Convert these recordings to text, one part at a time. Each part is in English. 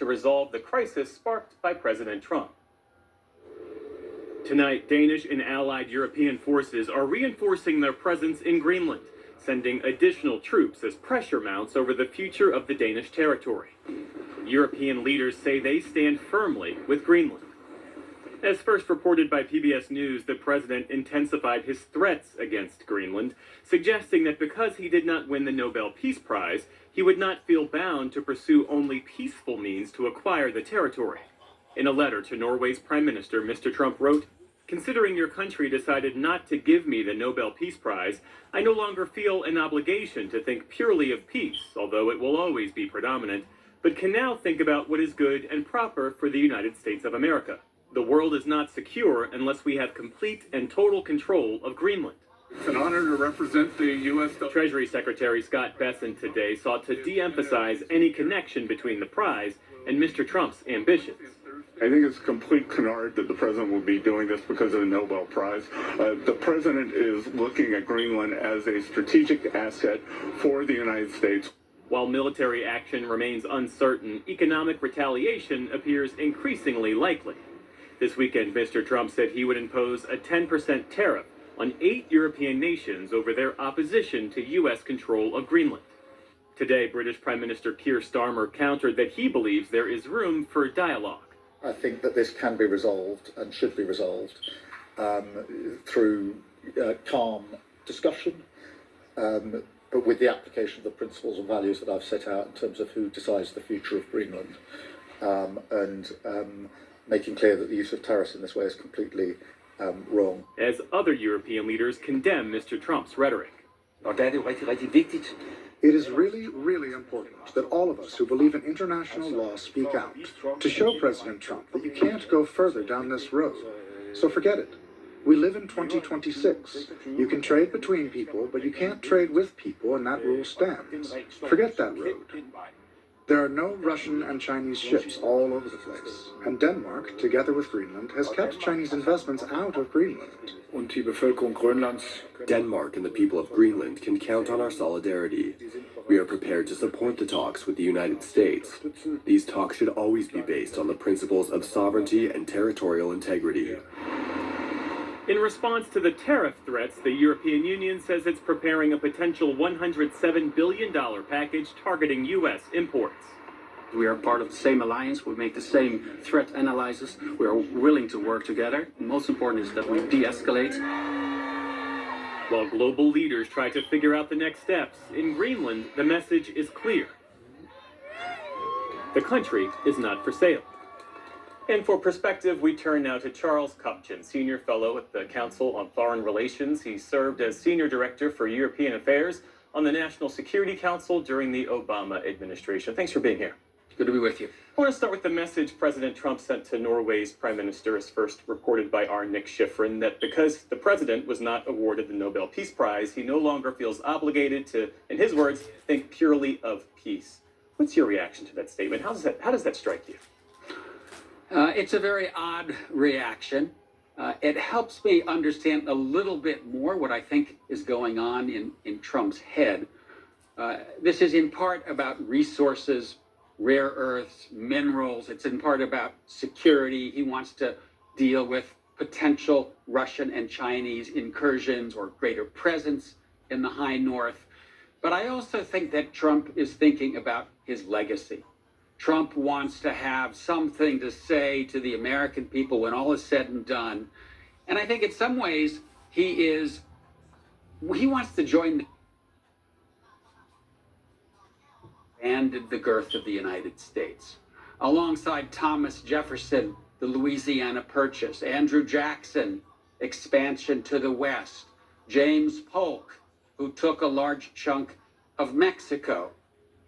to resolve the crisis sparked by President Trump. Tonight, Danish and allied European forces are reinforcing their presence in Greenland, sending additional troops as pressure mounts over the future of the Danish territory. European leaders say they stand firmly with Greenland. As first reported by PBS News, the president intensified his threats against Greenland, suggesting that because he did not win the Nobel Peace Prize, he would not feel bound to pursue only peaceful means to acquire the territory. In a letter to Norway's Prime Minister, Mr. Trump wrote, "Considering your country decided not to give me the Nobel Peace Prize, I no longer feel an obligation to think purely of peace, although it will always be predominant, but can now think about what is good and proper for the United States of America. The world is not secure unless we have complete and total control of Greenland." It's an honor to represent the U.S. Treasury Secretary Scott Bessent today sought to de-emphasize any connection between the prize and Mr. Trump's ambitions. I think it's complete canard that the president will be doing this because of the Nobel Prize. The president is looking at Greenland as a strategic asset for the United States. While military action remains uncertain, economic retaliation appears increasingly likely. This weekend, Mr. Trump said he would impose a 10% tariff on 8 European nations over their opposition to U.S. control of Greenland. Today, British Prime Minister Keir Starmer countered that he believes there is room for dialogue. I think that this can be resolved and should be resolved through calm discussion, but with the application of the principles and values that I've set out in terms of who decides the future of Greenland, and making clear that the use of tariffs in this way is completely wrong. As other European leaders condemn Mr. Trump's rhetoric. It is really, really important that all of us who believe in international law speak out to show President Trump that you can't go further down this road. So forget it. We live in 2026. You can trade between people, but you can't trade with people, and that rule stands. Forget that road. There are no Russian and Chinese ships all over the place, and Denmark, together with Greenland, has kept Chinese investments out of Greenland. Denmark and the people of Greenland can count on our solidarity. We are prepared to support the talks with the United States. These talks should always be based on the principles of sovereignty and territorial integrity. In response to the tariff threats, the European Union says it's preparing a potential $107 billion package targeting U.S. imports. We are part of the same alliance. We make the same threat analysis. We are willing to work together. Most important is that we de-escalate. While global leaders try to figure out the next steps, in Greenland, the message is clear. The country is not for sale. And for perspective, we turn now to Charles Kupchan, Senior Fellow at the Council on Foreign Relations. He served as Senior Director for European Affairs on the National Security Council during the Obama administration. Thanks for being here. Good to be with you. I want to start with the message President Trump sent to Norway's Prime Minister, as first reported by our Nick Schifrin, that because the president was not awarded the Nobel Peace Prize, he no longer feels obligated to, in his words, think purely of peace. What's your reaction to that statement? How does that strike you? It's a very odd reaction. It helps me understand a little bit more what I think is going on in Trump's head. This is in part about resources, rare earths, minerals. It's in part about security. He wants to deal with potential Russian and Chinese incursions or greater presence in the high north. But I also think that Trump is thinking about his legacy. Trump wants to have something to say to the American people when all is said and done. And I think in some ways he wants to join and the girth of the United States. Alongside Thomas Jefferson, the Louisiana Purchase, Andrew Jackson, expansion to the west, James Polk, who took a large chunk of Mexico.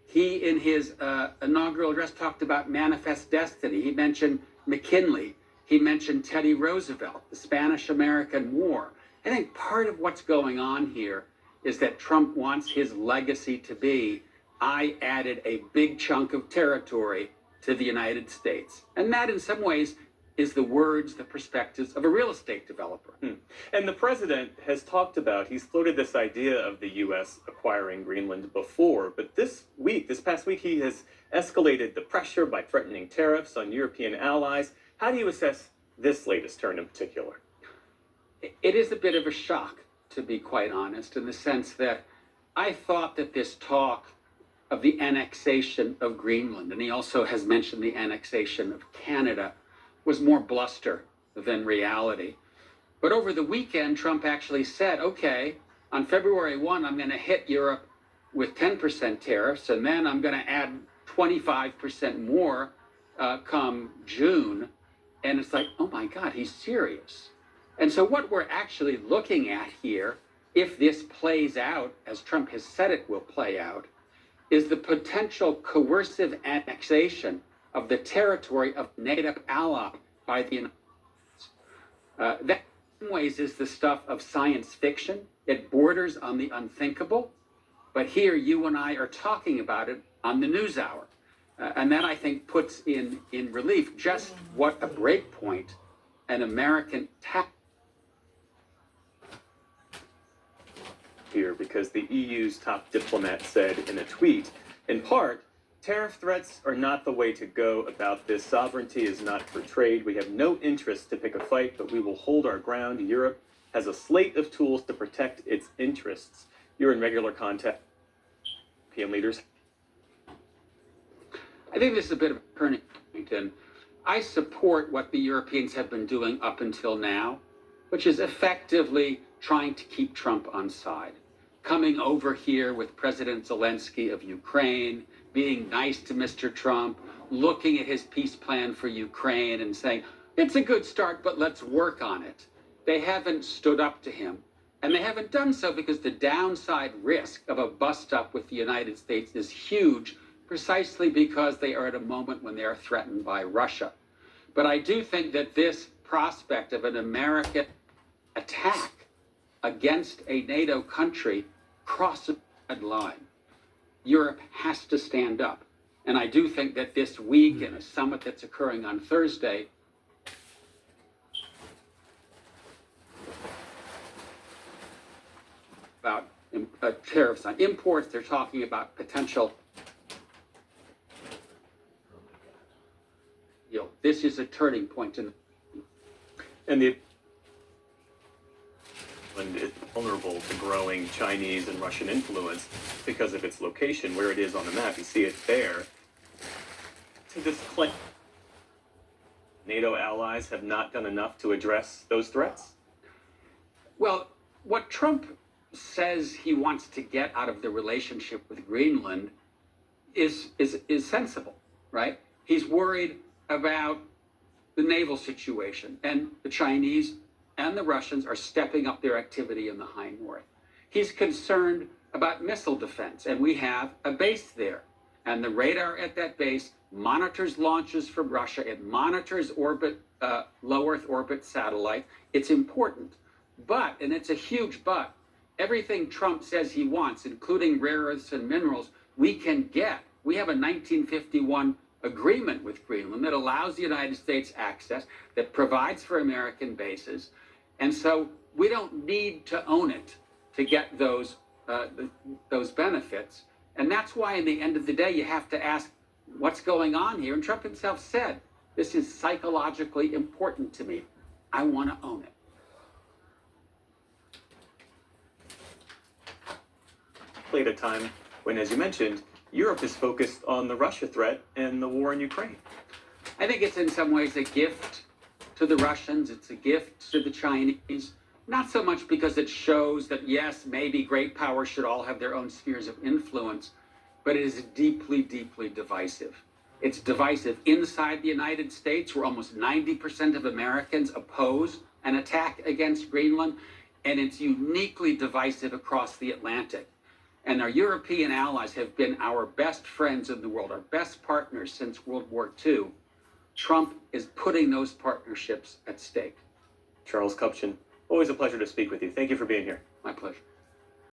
He, in his inaugural address, talked about manifest destiny. He mentioned McKinley. He mentioned Teddy Roosevelt, the Spanish-American War. I think part of what's going on here is that Trump wants his legacy to be, I added a big chunk of territory to the United States. And that, in some ways, is the words, the perspectives of a real estate developer. And the president has talked about, he's floated this idea of the U.S. acquiring Greenland before, but this past week, he has escalated the pressure by threatening tariffs on European allies. How do you assess this latest turn in particular? It is a bit of a shock, to be quite honest, in the sense that I thought that this talk of the annexation of Greenland, and he also has mentioned the annexation of Canada, was more bluster than reality. But over the weekend, Trump actually said, okay, on February 1, I'm going to hit Europe with 10% tariffs, and then I'm going to add 25% more come June. And it's like, oh my God, he's serious. And so what we're actually looking at here, if this plays out, as Trump has said it will play out, is the potential coercive annexation of the territory of NATO ally by the United States. That in some ways is the stuff of science fiction. It borders on the unthinkable. But here you and I are talking about it on the NewsHour. And that, I think, puts in relief just what a breakpoint an American tax here, because the EU's top diplomat said in a tweet, in part, tariff threats are not the way to go about this. Sovereignty is not for trade. We have no interest to pick a fight, but we will hold our ground. Europe has a slate of tools to protect its interests. You're in regular contact with European leaders. I think this is a bit of a turning point, and I support what the Europeans have been doing up until now, which is effectively trying to keep Trump on side. Coming over here with President Zelensky of Ukraine, being nice to Mr. Trump, looking at his peace plan for Ukraine and saying, it's a good start, but let's work on it. They haven't stood up to him. And they haven't done so because the downside risk of a bust-up with the United States is huge, precisely because they are at a moment when they are threatened by Russia. But I do think that this prospect of an American attack against a NATO country crosses a line. Europe has to stand up. And I do think that this week, in a summit that's occurring on Thursday, about tariffs on imports, they're talking about potential, this is a turning point in. And it's vulnerable to growing Chinese and Russian influence because of its location, where it is on the map. You see it there. To this claim, NATO allies have not done enough to address those threats? Well, what Trump says he wants to get out of the relationship with Greenland is sensible, right? He's worried about the naval situation, and the Chinese and the Russians are stepping up their activity in the high north. He's concerned about missile defense, and we have a base there. And the radar at that base monitors launches from Russia. It monitors low Earth orbit satellite. It's important. But, and it's a huge but, everything Trump says he wants, including rare earths and minerals, we can get. We have a 1951 agreement with Greenland that allows the United States access, that provides for American bases. And so we don't need to own it to get those benefits. And that's why, in the end of the day, you have to ask what's going on here. And Trump himself said, this is psychologically important to me. I want to own it. At a time when, as you mentioned, Europe is focused on the Russia threat and the war in Ukraine. I think it's in some ways a gift to the Russians. It's a gift to the Chinese. Not so much because it shows that, yes, maybe great powers should all have their own spheres of influence, but it is deeply, deeply divisive. It's divisive inside the United States, where almost 90% of Americans oppose an attack against Greenland, and it's uniquely divisive across the Atlantic. And our European allies have been our best friends in the world, our best partners since World War II. Trump is putting those partnerships at stake. Charles Kupchan, always a pleasure to speak with you. Thank you for being here. My pleasure.